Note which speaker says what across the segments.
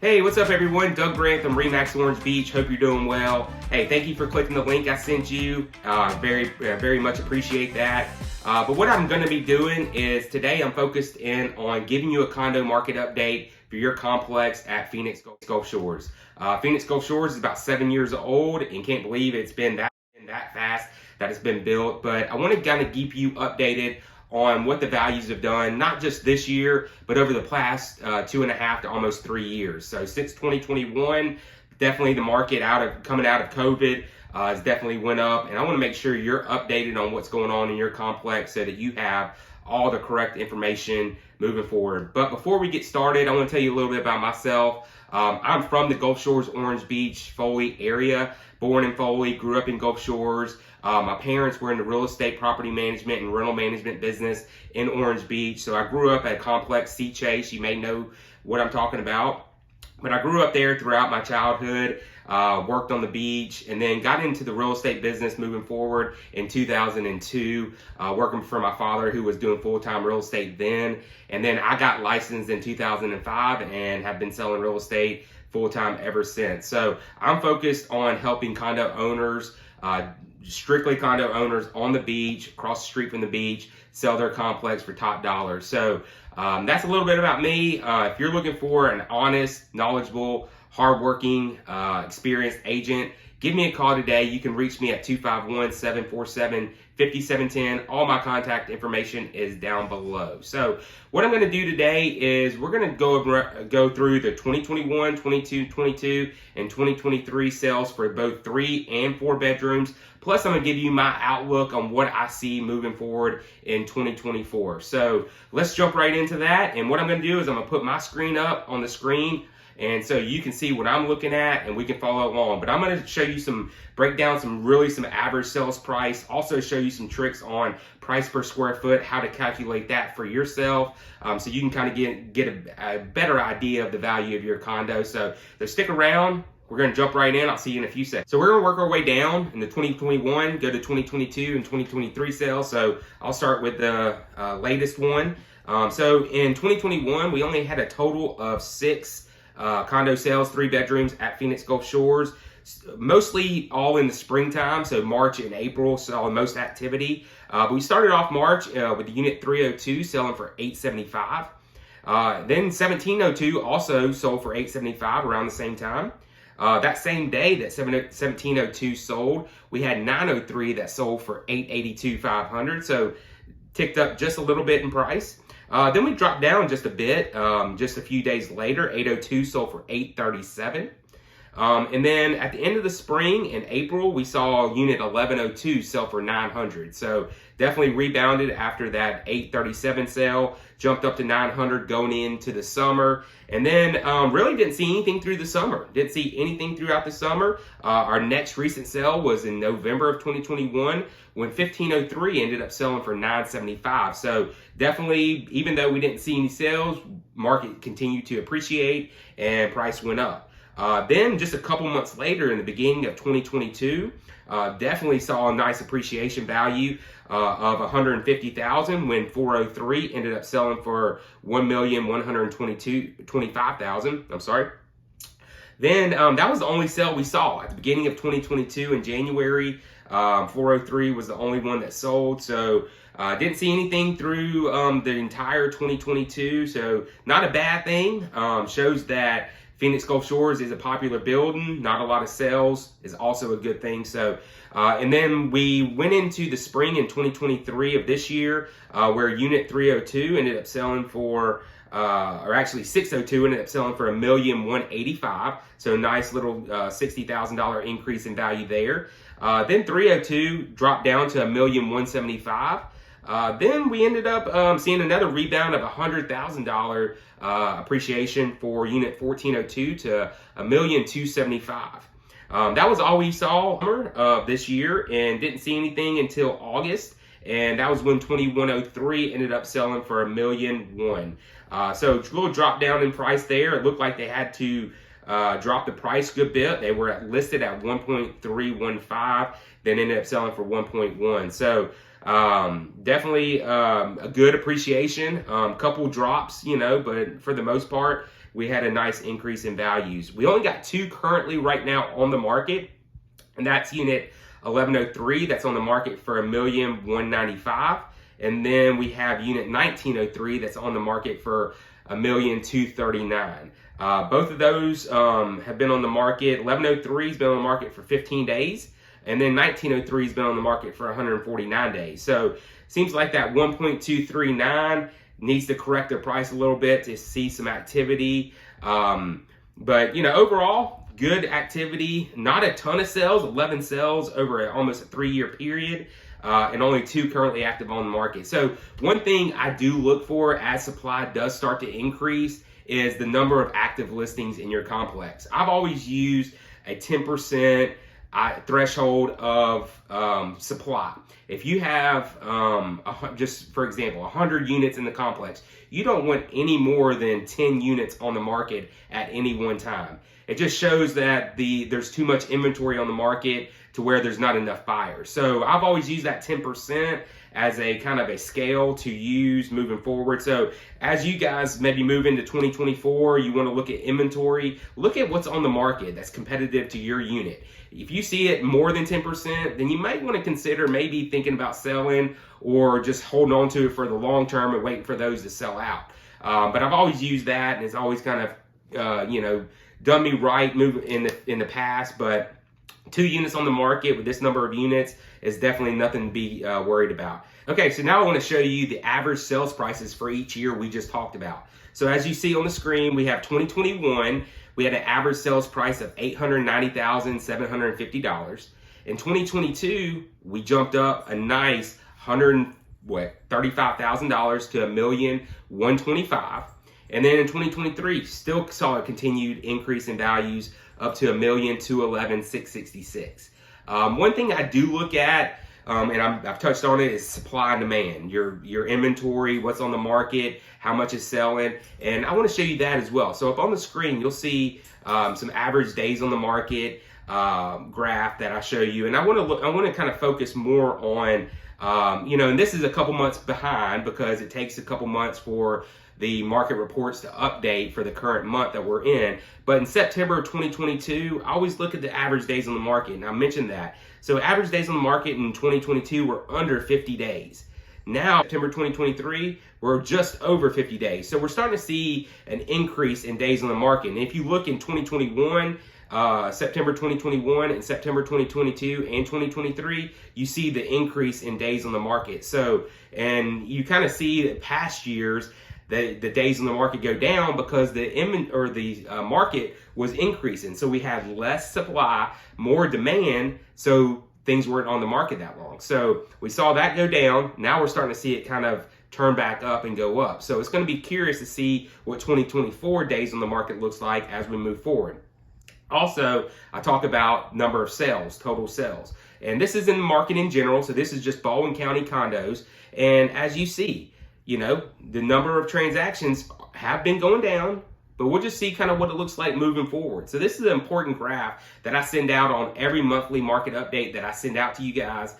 Speaker 1: Hey, what's up everyone? Doug Grantham, Remax Orange Beach. Hope you're doing well. Hey, thank you for clicking the link I sent you. Very much appreciate that. But what I'm going to be doing is today I'm focused in on giving you a condo market update for your complex at Phoenix Gulf Shores. Phoenix Gulf Shores is about 7 years old and can't believe it's been that fast that it's been built. But I want to kind of keep you updated on what the values have done, not just this year, but over the past 2.5 to almost 3 years. So since 2021, definitely the market coming out of COVID has definitely went up. And I want to make sure you're updated on what's going on in your complex so that you have all the correct information moving forward. But before we get started, I want to tell you a little bit about myself. I'm from the Gulf Shores, Orange Beach, Foley area. Born in Foley, grew up in Gulf Shores. My parents were in the real estate, property management, and rental management business in Orange Beach. So I grew up at a complex, Sea Chase. You may know what I'm talking about. But I grew up there throughout my childhood, worked on the beach, and then got into the real estate business moving forward in 2002, working for my father who was doing full-time real estate then. And then I got licensed in 2005 and have been selling real estate full-time ever since. So I'm focused on helping condo owners, strictly condo owners on the beach, across the street from the beach, sell their complex for top dollar. So that's a little bit about me. If you're looking for an honest, knowledgeable, hardworking, experienced agent, give me a call today. You can reach me at 251-747-5710. All my contact information is down below. So what I'm going to do today is we're going to go through the 2021, 22, 22, and 2023 sales for both 3 and 4 bedrooms. Plus, I'm going to give you my outlook on what I see moving forward in 2024. So let's jump right into that. And what I'm going to do is I'm going to put my screen up on the screen, and so you can see what I'm looking at and we can follow along. But I'm going to show you break down some average sales price, also show you some tricks on price per square foot, how to calculate that for yourself, so you can kind of get a better idea of the value of your condo. So stick around. We're going to jump right in. I'll see you in a few seconds. So we're going to work our way down in the 2021, go to 2022 and 2023 sales. So I'll start with the latest one. So in 2021, we only had a total of 6 condo sales, 3 bedrooms at Phoenix Gulf Shores, mostly all in the springtime. So March and April saw the most activity. But we started off March with the unit 302 selling for $875. Then 1702 also sold for $875 around the same time. That same day that 1702 sold, we had 903 that sold for $882,500. So ticked up just a little bit in price. Then we dropped down just a bit. Just a few days later, 802 sold for $837. And then at the end of the spring in April, we saw unit 1102 sell for $900. So definitely rebounded after that 837 sale, jumped up to 900 going into the summer. And then really didn't see anything through the summer. Didn't see anything throughout the summer. Our next recent sale was in November of 2021 when 1503 ended up selling for $975. So definitely, even though we didn't see any sales, market continued to appreciate and price went up. Then just a couple months later in the beginning of 2022, definitely saw a nice appreciation value of $150,000 when 403 ended up selling for $1,125,000. I'm sorry. Then that was the only sale we saw at the beginning of 2022 in January. 403 was the only one that sold. So didn't see anything through the entire 2022. So not a bad thing. Shows that Phoenix Gulf Shores is a popular building. Not a lot of sales is also a good thing. So, and then we went into the spring in 2023 of this year, where unit 302 ended up selling for, or actually 602 ended up selling for $1,185,000. So nice little $60,000 increase in value there. Then 302 dropped down to $1,175,000. Then we ended up seeing another rebound of $100,000 appreciation for unit 1402 to $1,275,000. That was all we saw this year, and didn't see anything until August, and that was when 2103 ended up selling for $1,001,000. So a little drop down in price there. It looked like they had to drop the price a good bit. They were listed at 1.315, then ended up selling for 1.1. So definitely a good appreciation. Couple drops, but for the most part, we had a nice increase in values. We only got 2 currently right now on the market, and that's unit 1103 that's on the market for $1,195,000, and then we have unit 1903 that's on the market for $1,239,000. Both of those have been on the market. 1103 has been on the market for 15 days, and then 1903 has been on the market for 149 days. So seems like that 1.239 needs to correct their price a little bit to see some activity. But overall, good activity. Not a ton of sales, 11 sales over almost a 3-year period, and only 2 currently active on the market. So one thing I do look for as supply does start to increase is the number of active listings in your complex. I've always used a 10% threshold of supply. If you have, just for example, 100 units in the complex, you don't want any more than 10 units on the market at any one time. It just shows that there's too much inventory on the market to where there's not enough buyers. So I've always used that 10% as a kind of a scale to use moving forward. So as you guys maybe move into 2024, you want to look at inventory, look at what's on the market that's competitive to your unit. If you see it more than 10%, then you might want to consider maybe thinking about selling or just holding on to it for the long term and waiting for those to sell out. But I've always used that, and it's always kind of, done me right in the past. But 2 units on the market with this number of units is definitely nothing to be worried about. Okay, so now I want to show you the average sales prices for each year we just talked about. So as you see on the screen, we have 2021. We had an average sales price of $890,750. In 2022, we jumped up a nice $35,000 to $1,125,000. And then in 2023, still saw a continued increase in values up to $1,211,666. One thing I do look at, and I've touched on it, is supply and demand. Your inventory, what's on the market, how much is selling, and I want to show you that as well. So up on the screen, you'll see some average days on the market graph that I show you, and I want to kind of focus more on, and this is a couple months behind because it takes a couple months for the market reports to update for the current month that we're in. But in September of 2022, I always look at the average days on the market, and I mentioned that. So average days on the market in 2022 were under 50 days. Now, September 2023, we're just over 50 days. So we're starting to see an increase in days on the market. And if you look in 2021, September 2021 and September 2022 and 2023, you see the increase in days on the market. So, and you kind of see that past years, the days on the market go down because the market was increasing. So we had less supply, more demand, so things weren't on the market that long. So we saw that go down. Now we're starting to see it kind of turn back up and go up. So it's going to be curious to see what 2024 days on the market looks like as we move forward. Also, I talk about number of sales, total sales. And this is in the market in general. So this is just Baldwin County condos. And as you see, the number of transactions have been going down, but we'll just see kind of what it looks like moving forward. So this is an important graph that I send out on every monthly market update that I send out to you guys.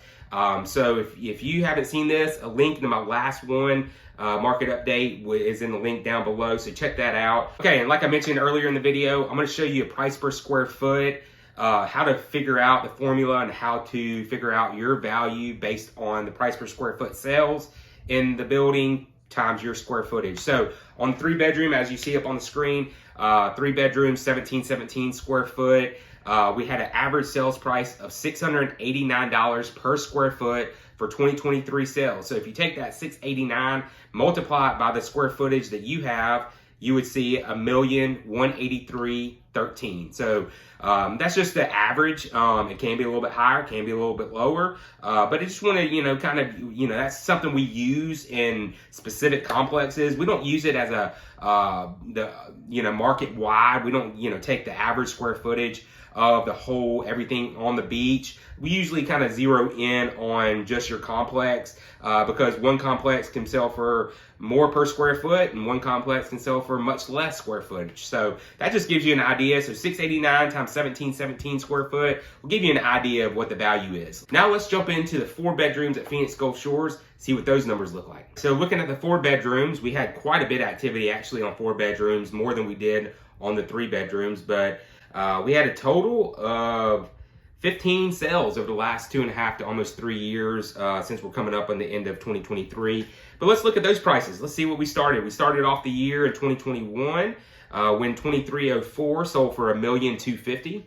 Speaker 1: So if you haven't seen this, a link to my last one, market update, is in the link down below. So check that out. Okay, and like I mentioned earlier in the video, I'm going to show you a price per square foot, how to figure out the formula and how to figure out your value based on the price per square foot sales in the building times your square footage. So on 3-bedroom, as you see up on the screen, 3-bedroom, 1717 square foot, we had an average sales price of $689 per square foot for 2023 sales. So if you take that $689, multiply it by the square footage that you have, you would see $1,183,13. So that's just the average. It can be a little bit higher, can be a little bit lower, but I just want to, that's something we use in specific complexes. We don't use it as a market wide. We don't take the average square footage of the whole everything on the beach. We usually kind of zero in on just your complex because one complex can sell for more per square foot and one complex can sell for much less square footage. So that just gives you an idea idea. So 689 times 1717 square foot will give you an idea of what the value is. Now let's jump into the 4 bedrooms at Phoenix Gulf Shores, see what those numbers look like. So looking at the 4 bedrooms, we had quite a bit of activity actually on 4 bedrooms, more than we did on the 3 bedrooms, but we had a total of 15 sales over the last 2.5 to almost 3 years since we're coming up on the end of 2023. But let's look at those prices. Let's see what we started. We started off the year in 2021 when 2304 sold for $1,250,000.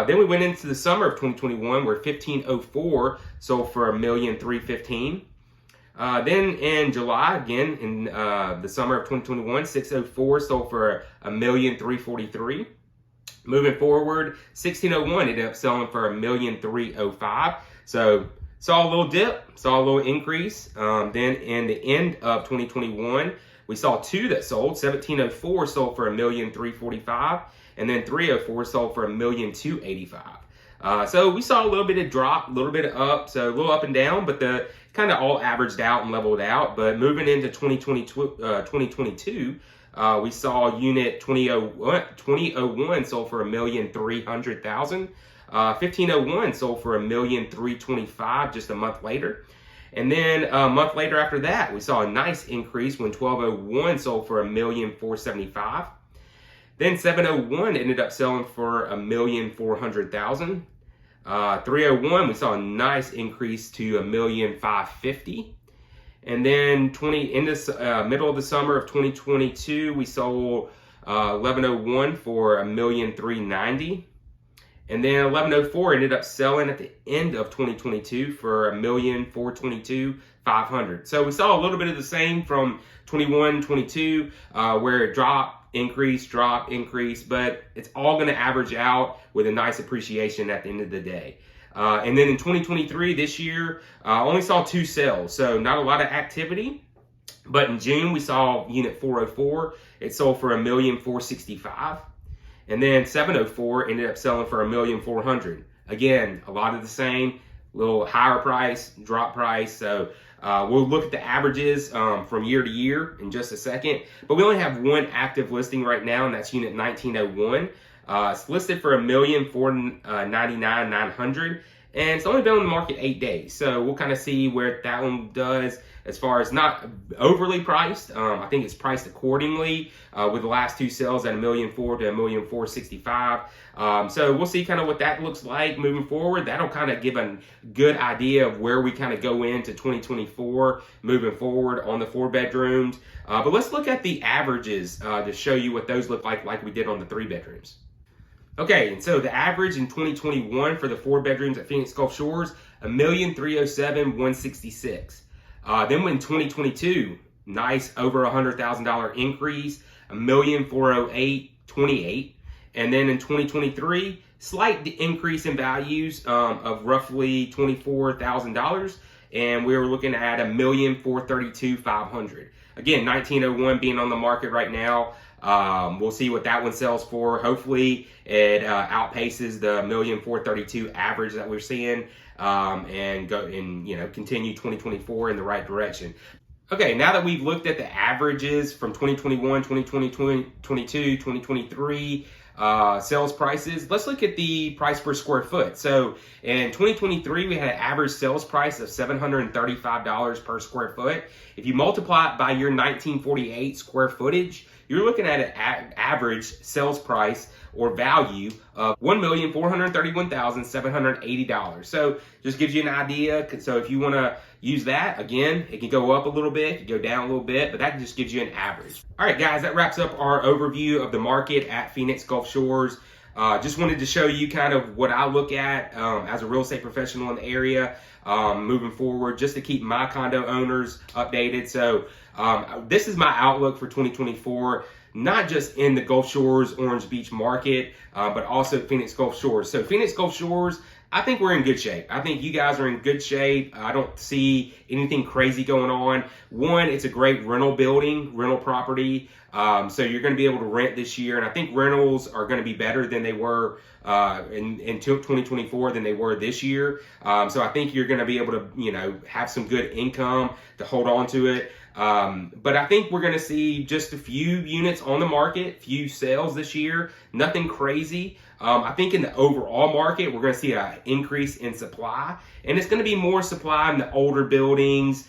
Speaker 1: Then we went into the summer of 2021 where 1504 sold for $1,315,000. Then in July, again in the summer of 2021, 604 sold for $1,343,000. Moving forward, 1601 ended up selling for $1,305,000. So saw a little dip, saw a little increase. Then in the end of 2021, we saw 2 that sold. 1704 sold for $1,345,000, and then 304 sold for $1,285,000. So we saw a little bit of drop, a little bit of up, so a little up and down, but the kind of all averaged out and leveled out. But moving into 2022, we saw unit 2001 sold for $1,300,000. 1501 sold for $1,325,000 just a month later. And then a month later after that, we saw a nice increase when 1201 sold for $1,475,000. Then 701 ended up selling for $1,400,000. 301, we saw a nice increase to $1,550,000. And then in this middle of the summer of 2022, we sold 1101 for $1,390,000. And then 1104 ended up selling at the end of 2022 for $1,422,500. So we saw a little bit of the same from 21, 22, where it dropped, increase, drop, increase, but it's all going to average out with a nice appreciation at the end of the day. And then in 2023, this year, only saw 2 sales, so not a lot of activity. But in June, we saw unit 404. It sold for $1,465,000. And then 704 ended up selling for $1,400,000. Again, a lot of the same, little higher price, drop price. So we'll look at the averages from year to year in just a second. But we only have 1 active listing right now, and that's unit 1901. It's listed for $1,499,900, and it's only been on the market 8 days. So we'll kind of see where that one does as far as not overly priced. I think it's priced accordingly with the last 2 sales at $1,400,000 to $1,465,000. So we'll see kind of what that looks like moving forward. That'll kind of give a good idea of where we kind of go into 2024 moving forward on the 4 bedrooms. But let's look at the averages to show you what those look like we did on the 3 bedrooms. Okay, and so the average in 2021 for the 4 bedrooms at Phoenix Gulf Shores, $1,307,166. Then in 2022, nice over $100,000 increase, $1,408,28. And then in 2023, slight increase in values of roughly $24,000, and we were looking at $1,432,500. Again, 1901 being on the market right now. We'll see what that one sells for. Hopefully it outpaces the $1,432,000 average that we're seeing, and continue 2024 in the right direction. Okay, now that we've looked at the averages from 2021, 2020, 2022, 2023 sales prices, let's look at the price per square foot. So in 2023, we had an average sales price of $735 per square foot. If you multiply it by your 1948 square footage, you're looking at an average sales price or value of $1,431,780. So just gives you an idea. So if you want to use that, again, it can go up a little bit, it can go down a little bit, but that just gives you an average. All right, guys, that wraps up our overview of the market at Phoenix Gulf Shores. Just wanted to show you kind of what I look at as a real estate professional in the area moving forward, just to keep my condo owners updated. So this is my outlook for 2024, not just in the Gulf Shores, Orange Beach market, but also Phoenix Gulf Shores. So Phoenix Gulf Shores, I think we're in good shape. I think you guys are in good shape. I don't see anything crazy going on. One, it's a great rental building, rental property. So you're going to be able to rent this year. And I think rentals are going to be better than they were in 2024 than they were this year. So I think you're going to be able to, have some good income to hold on to it. But I think we're going to see just a few units on the market, few sales this year. nothing crazy. I think in the overall market, we're going to see an increase in supply, and it's going to be more supply in the older buildings,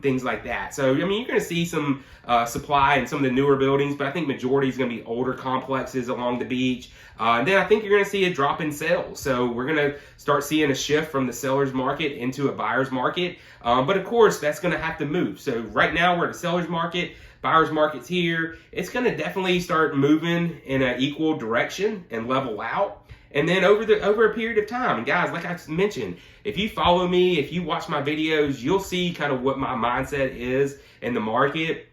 Speaker 1: things like that. So, I mean, you're going to see some supply in some of the newer buildings, but I think majority is going to be older complexes along the beach. And then I think you're going to see a drop in sales. So we're going to start seeing a shift from the seller's market into a buyer's market. But of course, that's going to have to move. So right now we're at a seller's market. Buyer's market's here. It's going to definitely start moving in an equal direction and level out. And then over a period of time, and guys, like I mentioned, if you follow me, if you watch my videos, you'll see kind of what my mindset is in the market.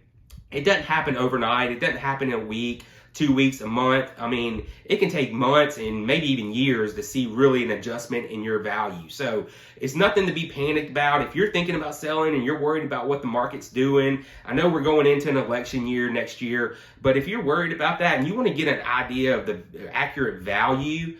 Speaker 1: It doesn't happen overnight. It doesn't happen in a week, 2 weeks, a month. I mean, it can take months and maybe even years to see really an adjustment in your value. So it's nothing to be panicked about. If you're thinking about selling and you're worried about what the market's doing, I know we're going into an election year next year, but if you're worried about that and you want to get an idea of the accurate value,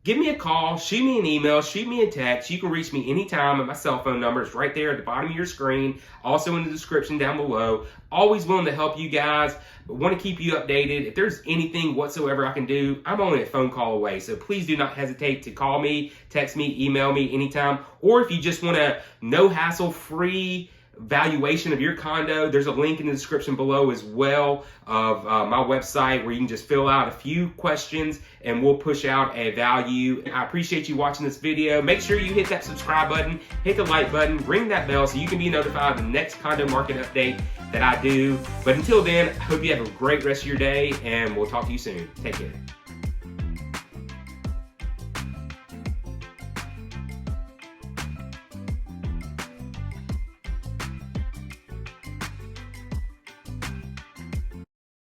Speaker 1: give me a call, shoot me an email, shoot me a text. You can reach me anytime at my cell phone number. It's right there at the bottom of your screen, also in the description down below. Always willing to help you guys, but want to keep you updated. If there's anything whatsoever I can do, I'm only a phone call away. So please do not hesitate to call me, text me, email me anytime. Or if you just want a no hassle free valuation of your condo, there's a link in the description below as well of my website where you can just fill out a few questions and we'll push out a value. I appreciate you watching this video. Make sure you hit that subscribe button, hit the like button, ring that bell so you can be notified of the next condo market update that I do. But until then, I hope you have a great rest of your day and we'll talk to you soon. Take care.